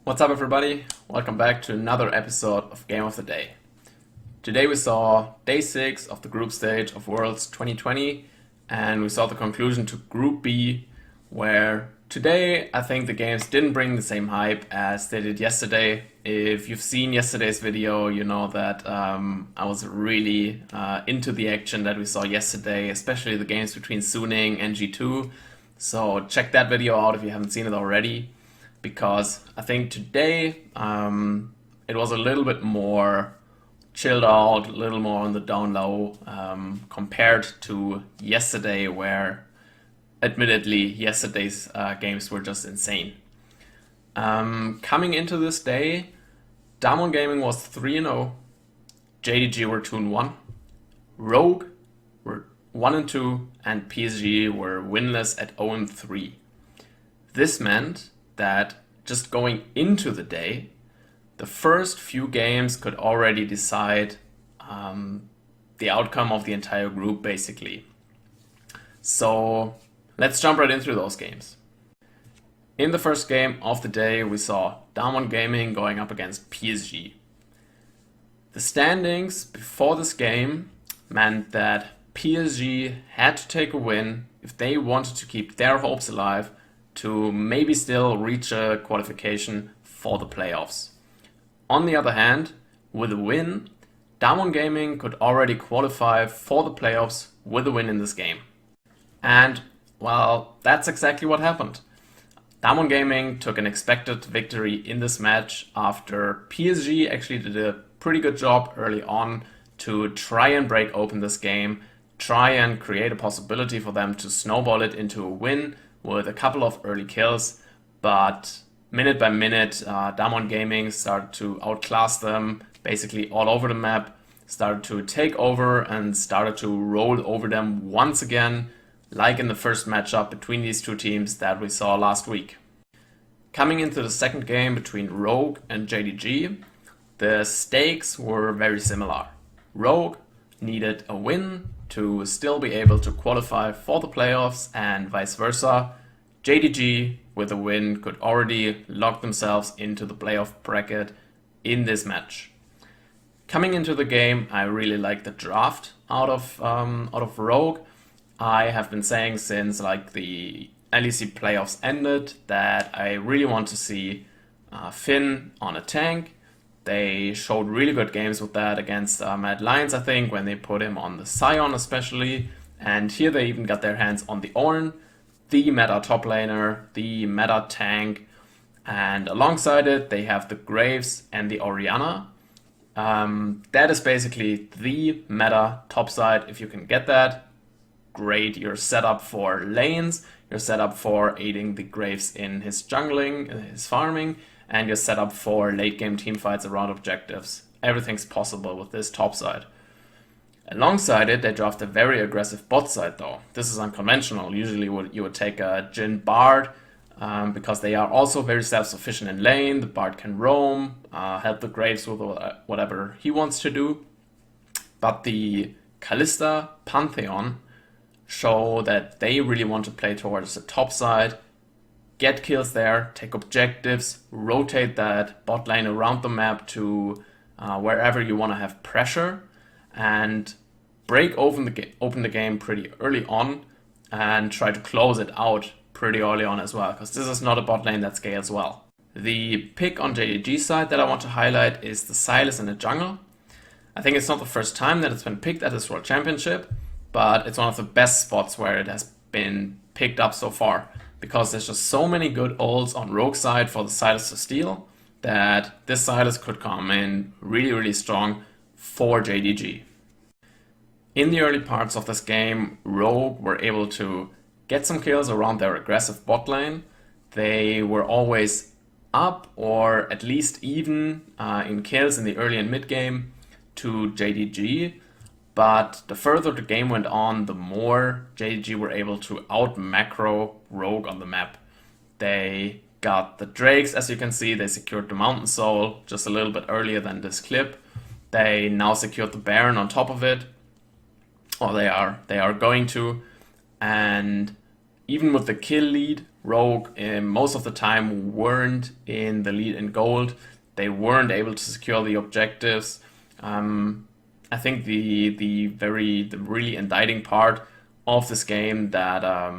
What's up, everybody? Welcome back to another episode of Game of the Day. Today we saw day 6 of the group stage of Worlds 2020, and we saw the conclusion to Group B, where today I think the games didn't bring the same hype as they did yesterday. If you've seen yesterday's video, you know that I was really into the action that we saw yesterday, especially the games between Suning and G2. So check that video out if you haven't seen it already, because I think today it was a little bit more chilled out, a little more on the down low compared to yesterday, where admittedly yesterday's games were just insane. Coming into this day, Damwon Gaming was 3-0, JDG were 2-1, Rogue were 1-2, and PSG were winless at 0-3. This meant that just going into the day, the first few games could already decide the outcome of the entire group, basically. So let's jump right into those games. In the first game of the day, we saw Damwon Gaming going up against PSG. The standings before this game meant that PSG had to take a win if they wanted to keep their hopes alive to maybe still reach a qualification for the playoffs. On the other hand, with a win, Damwon Gaming could already qualify for the playoffs with a win in this game. And, well, that's exactly what happened. Damwon Gaming took an expected victory in this match after PSG actually did a pretty good job early on to try and break open this game, try and create a possibility for them to snowball it into a win with a couple of early kills, but minute by minute, Damwon Gaming started to outclass them basically all over the map, started to take over and started to roll over them once again, like in the first matchup between these two teams that we saw last week. Coming into the second game between Rogue and JDG, the stakes were very similar. Rogue needed a win to still be able to qualify for the playoffs, and vice versa. JDG with a win could already lock themselves into the playoff bracket in this match. Coming into the game, I really like the draft out of Rogue. I have been saying since like the LEC playoffs ended that I really want to see Finn on a tank. They showed really good games with that against Mad Lions, I think, when they put him on the Sion especially. And here they even got their hands on the Ornn, the meta top laner, the meta tank. And alongside it, they have the Graves and the Orianna. That is basically the meta top side. If you can get that, great. You're set up for lanes, you're set up for aiding the Graves in his jungling, his farming, and you're set up for late game teamfights around objectives. Everything's possible with this top side. Alongside it, they draft a very aggressive bot side though. This is unconventional. Usually you would take a Jhin Bard because they are also very self-sufficient in lane. The Bard can roam, help the Graves with whatever he wants to do. But the Kalista Pantheon show that they really want to play towards the top side, get kills there, take objectives, rotate that bot lane around the map to wherever you want to have pressure, and break open the game pretty early on and try to close it out pretty early on as well, because this is not a bot lane that scales well. The pick on JDG side that I want to highlight is the Sylas in the jungle. I think it's not the first time that it's been picked at this World Championship, but it's one of the best spots where it has been picked up so far, because there's just so many good ults on Rogue side for the Sylas to steal that this Sylas could come in really, really strong for JDG. In the early parts of this game, Rogue were able to get some kills around their aggressive bot lane. They were always up or at least even in kills in the early and mid game to JDG. But the further the game went on, the more JDG were able to out-macro Rogue on the map. They got the Drakes, as you can see, they secured the Mountain Soul just a little bit earlier than this clip. They now secured the Baron on top of it, or they are going to, and even with the kill lead, Rogue most of the time weren't in the lead in gold. They weren't able to secure the objectives. I think the really indicting part of this game that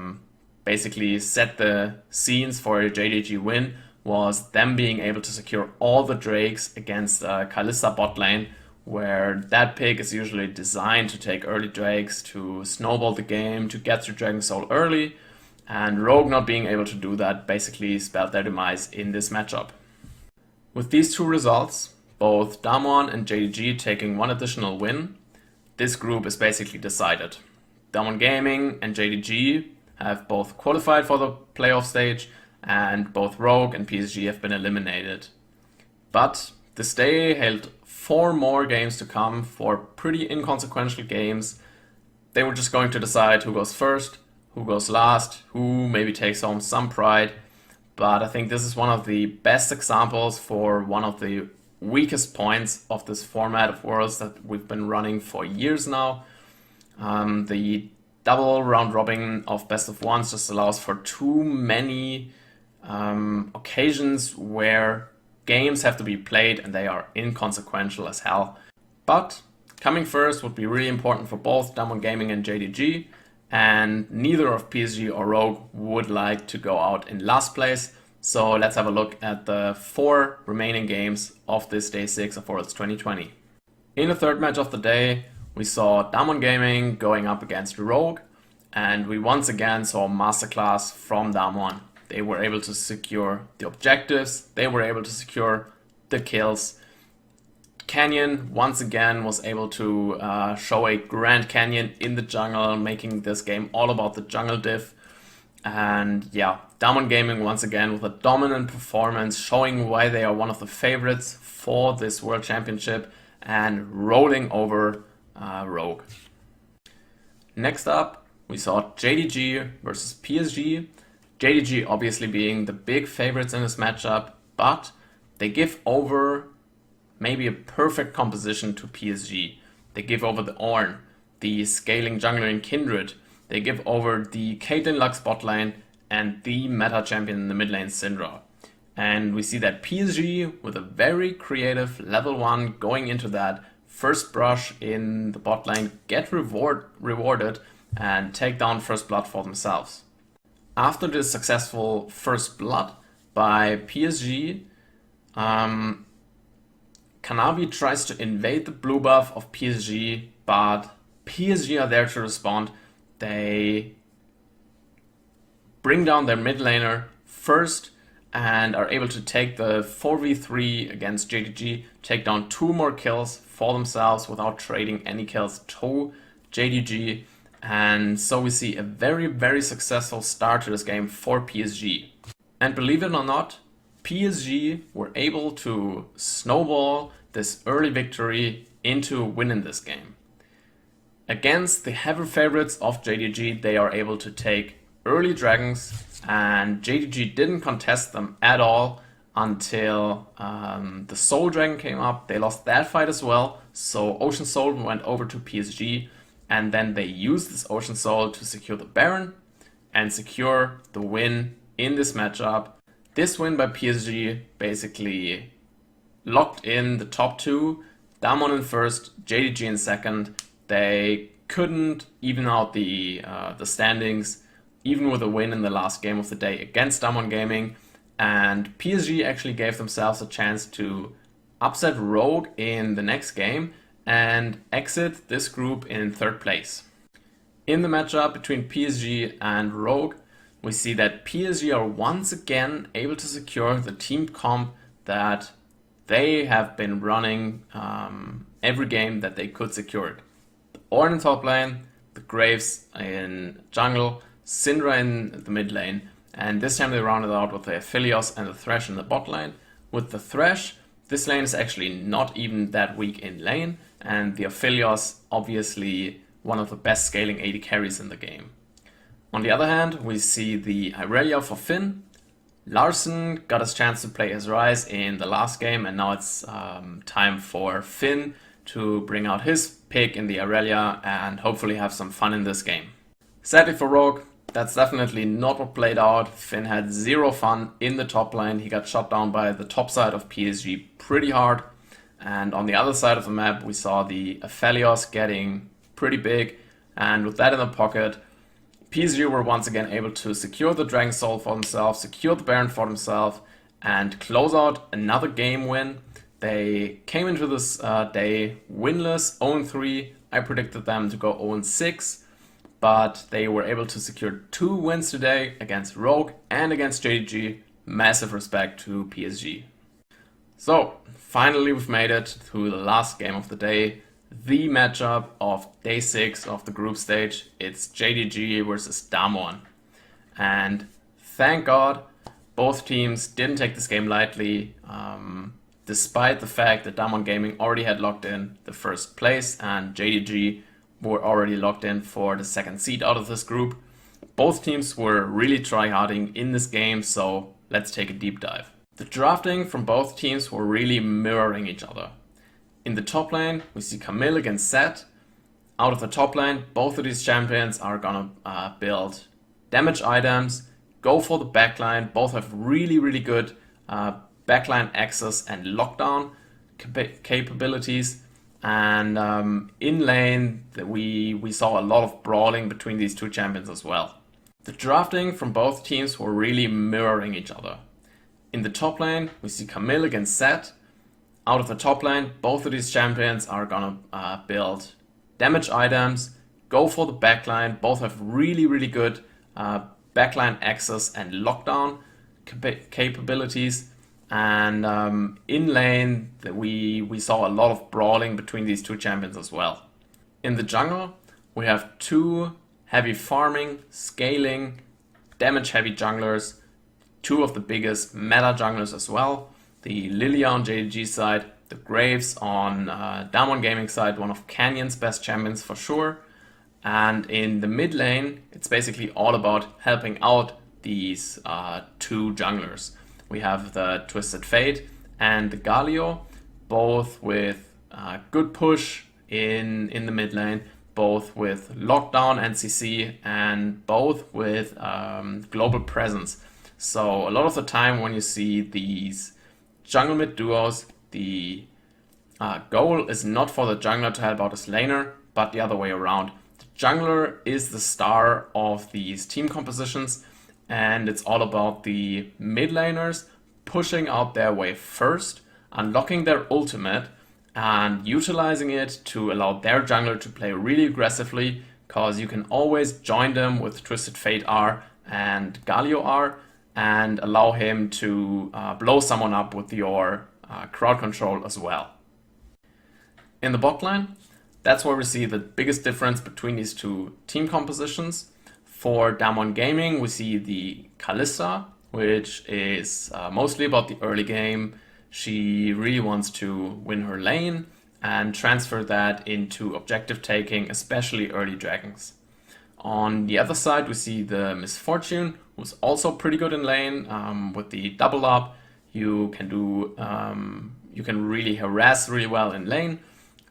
basically set the scenes for a JDG win was them being able to secure all the Drakes against Kalista bot lane, where that pick is usually designed to take early Drakes, to snowball the game, to get through Dragon Soul early, and Rogue not being able to do that basically spelled their demise in this matchup. With these two results, both Damwon and JDG taking one additional win, this group is basically decided. Damwon Gaming and JDG have both qualified for the playoff stage, and both Rogue and PSG have been eliminated. But this day held 4 more games to come, 4 pretty inconsequential games. They were just going to decide who goes first, who goes last, who maybe takes home some pride. But I think this is one of the best examples for one of the weakest points of this format of Worlds that we've been running for years now. The double round robin of best of ones just allows for too many occasions where games have to be played and they are inconsequential as hell. But coming first would be really important for both Damwon Gaming and JDG, and neither of PSG or Rogue would like to go out in last place. So let's have a look at the 4 remaining games of this day 6 of Worlds 2020. In the third match of the day, we saw Damwon Gaming going up against Rogue, and we once again saw a masterclass from Damwon. They were able to secure the objectives, they were able to secure the kills. Canyon once again was able to show a Grand Canyon in the jungle, making this game all about the jungle diff. And yeah, Damwon Gaming once again with a dominant performance, showing why they are one of the favorites for this World Championship and rolling over Rogue. Next up, we saw JDG versus PSG. JDG obviously being the big favorites in this matchup, but they give over maybe a perfect composition to PSG. They give over the Ornn, the scaling jungler in Kindred. They give over the Caitlyn Lux bot lane and the meta champion in the mid lane, Syndra. And we see that PSG with a very creative level 1 going into that first brush in the bot lane get rewarded and take down first blood for themselves. After this successful first blood by PSG, Kanavi tries to invade the blue buff of PSG, but PSG are there to respond. They bring down their mid laner first and are able to take the 4v3 against JDG, take down 2 more kills for themselves without trading any kills to JDG. And so we see a very, very successful start to this game for PSG. And believe it or not, PSG were able to snowball this early victory into winning this game. Against the heavy favorites of JDG, they are able to take early dragons, and JDG didn't contest them at all until the Soul Dragon came up. They lost that fight as well, so Ocean Soul went over to PSG, and then they used this Ocean Soul to secure the Baron and secure the win in this matchup. This win by PSG basically locked in the top 2, Damwon in first, JDG in second. They couldn't even out the standings, even with a win in the last game of the day against Damwon Gaming. And PSG actually gave themselves a chance to upset Rogue in the next game and exit this group in third place. In the matchup between PSG and Rogue, we see that PSG are once again able to secure the team comp that they have been running every game that they could secure it. The Ornn in top lane, the Graves in jungle, Syndra in the mid lane, and this time they rounded out with the Aphelios and the Thresh in the bot lane. With the Thresh, this lane is actually not even that weak in lane, and the Aphelios obviously one of the best scaling AD carries in the game. On the other hand, we see the Irelia for Finn. Larson got his chance to play his Rise in the last game, and now it's time for Finn to bring out his pick in the Irelia and hopefully have some fun in this game. Sadly for Rogue, that's definitely not what played out. Finn had zero fun in the top lane. He got shot down by the top side of PSG pretty hard. And on the other side of the map, we saw the Aphelios getting pretty big. And with that in the pocket, PSG were once again able to secure the Dragon Soul for themselves, secure the Baron for themselves, and close out another game win. They came into this day winless, 0-3. I predicted them to go 0-6. But they were able to secure 2 wins today against Rogue and against JDG. Massive respect to PSG. So, finally we've made it to the last game of the day. The matchup of day 6 of the group stage. It's JDG versus Damwon. And thank God both teams didn't take this game lightly. Despite the fact that Damwon Gaming already had locked in the first place and JDG were already locked in for the second seed out of this group. Both teams were really tryharding in this game, so let's take a deep dive. The drafting from both teams were really mirroring each other. In the top lane, we see Camille against Zed. Out of the top lane, both of these champions are gonna build damage items, go for the backline. Both have really good backline access and lockdown capabilities. And in lane, we saw a lot of brawling between these two champions as well. The drafting from both teams were really mirroring each other. In the top lane, we see Camille against Zed. Out of the top lane, both of these champions are gonna build damage items, go for the backline. Both have really good backline access and lockdown capabilities. And in lane, we saw a lot of brawling between these two champions as well. In the jungle, we have 2 heavy farming, scaling, damage heavy junglers, 2 of the biggest meta junglers as well. The Lilia on JDG side, the Graves on Damwon Gaming side, one of Canyon's best champions for sure. And in the mid lane, it's basically all about helping out these 2 junglers. We have the Twisted Fate and the Galio, both with good push in the mid lane, both with lockdown NCC, and both with global presence. So a lot of the time when you see these jungle mid duos, the goal is not for the jungler to help out his laner, but the other way around. The jungler is the star of these team compositions, and it's all about the mid laners pushing out their wave first, unlocking their ultimate, and utilizing it to allow their jungler to play really aggressively, because you can always join them with Twisted Fate R and Galio R and allow him to blow someone up with your crowd control as well. In the bot lane, that's where we see the biggest difference between these 2 team compositions. For Damwon Gaming, we see the Kalista, which is mostly about the early game. She really wants to win her lane and transfer that into objective taking, especially early dragons. On the other side, we see the Misfortune, who's also pretty good in lane. With the double up, you can really harass really well in lane.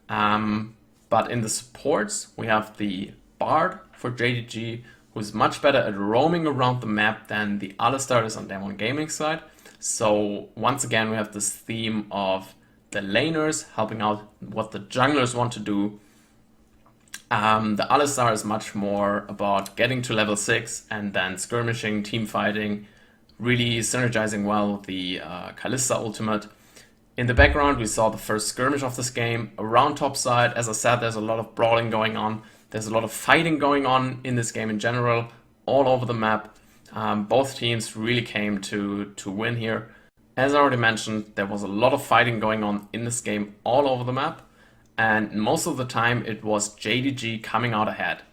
But in the supports, we have the Bard for JDG, who's much better at roaming around the map than the Alistar is on Damwon Gaming side. So once again, we have this theme of the laners helping out what the junglers want to do. The Alistar is much more about getting to level 6 and then skirmishing, team fighting, really synergizing well with the Kalista ultimate. In the background, we saw the first skirmish of this game around top side. As I said, there's a lot of brawling going on. There's a lot of fighting going on in this game in general, all over the map. Both teams really came to win here. As I already mentioned, there was a lot of fighting going on in this game all over the map. And most of the time it was JDG coming out ahead.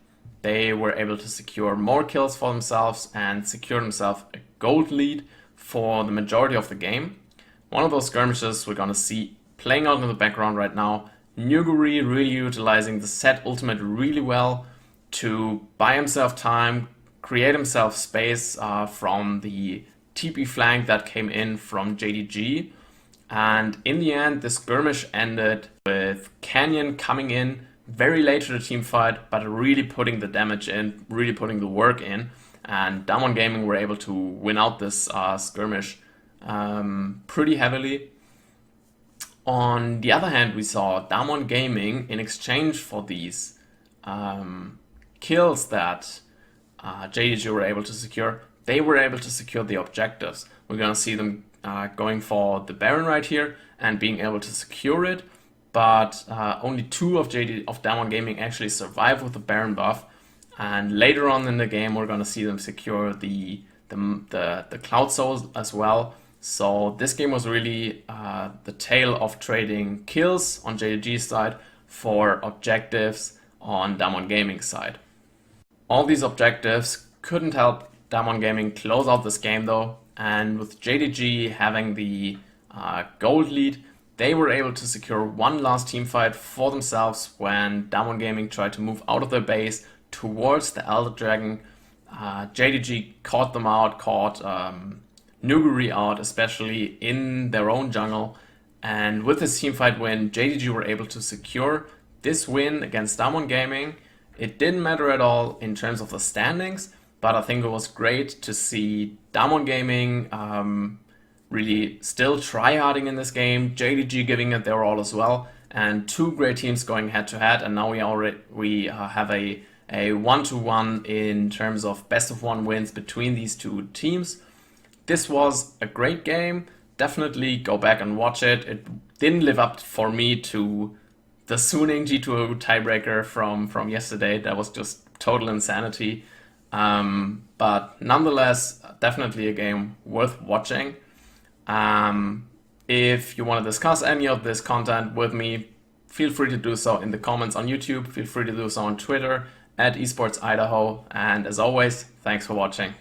They were able to secure more kills for themselves and secure themselves a gold lead for the majority of the game. One of those skirmishes we're gonna see playing out in the background right now. Nuguri really utilizing the Zed ultimate really well to buy himself time, create himself space from the TP flank that came in from JDG. And in the end, the skirmish ended with Canyon coming in very late to the team fight, but really putting the damage in, really putting the work in. and Damwon Gaming were able to win out this skirmish pretty heavily. On the other hand, we saw Damwon Gaming, in exchange for these kills that JDG were able to secure, they were able to secure the objectives. We're gonna see them going for the Baron right here and being able to secure it, but only 2 of Damwon Gaming actually survive with the Baron buff. And later on in the game, we're gonna see them secure the Cloud Souls as well. So this game was really the tale of trading kills on JDG's side for objectives on Damwon Gaming's side. All these objectives couldn't help Damwon Gaming close out this game though, and with JDG having the gold lead, they were able to secure one last team fight for themselves when Damwon Gaming tried to move out of their base towards the Elder Dragon. JDG caught them out, caught Nuguri out, especially in their own jungle. And with this teamfight win, JDG were able to secure this win against Damwon Gaming. It didn't matter at all in terms of the standings, but I think it was great to see Damwon Gaming really still tryharding in this game, JDG giving it their all as well, and 2 great teams going head to head. And now we have a 1-to-1 in terms of best of 1 wins between these 2 teams. This was a great game. Definitely go back and watch it. It didn't live up for me to the Suning G2 tiebreaker from yesterday. That was just total insanity. But nonetheless, definitely a game worth watching. If you want to discuss any of this content with me, feel free to do so in the comments on YouTube. Feel free to do so on Twitter @esportsidaho. And as always, thanks for watching.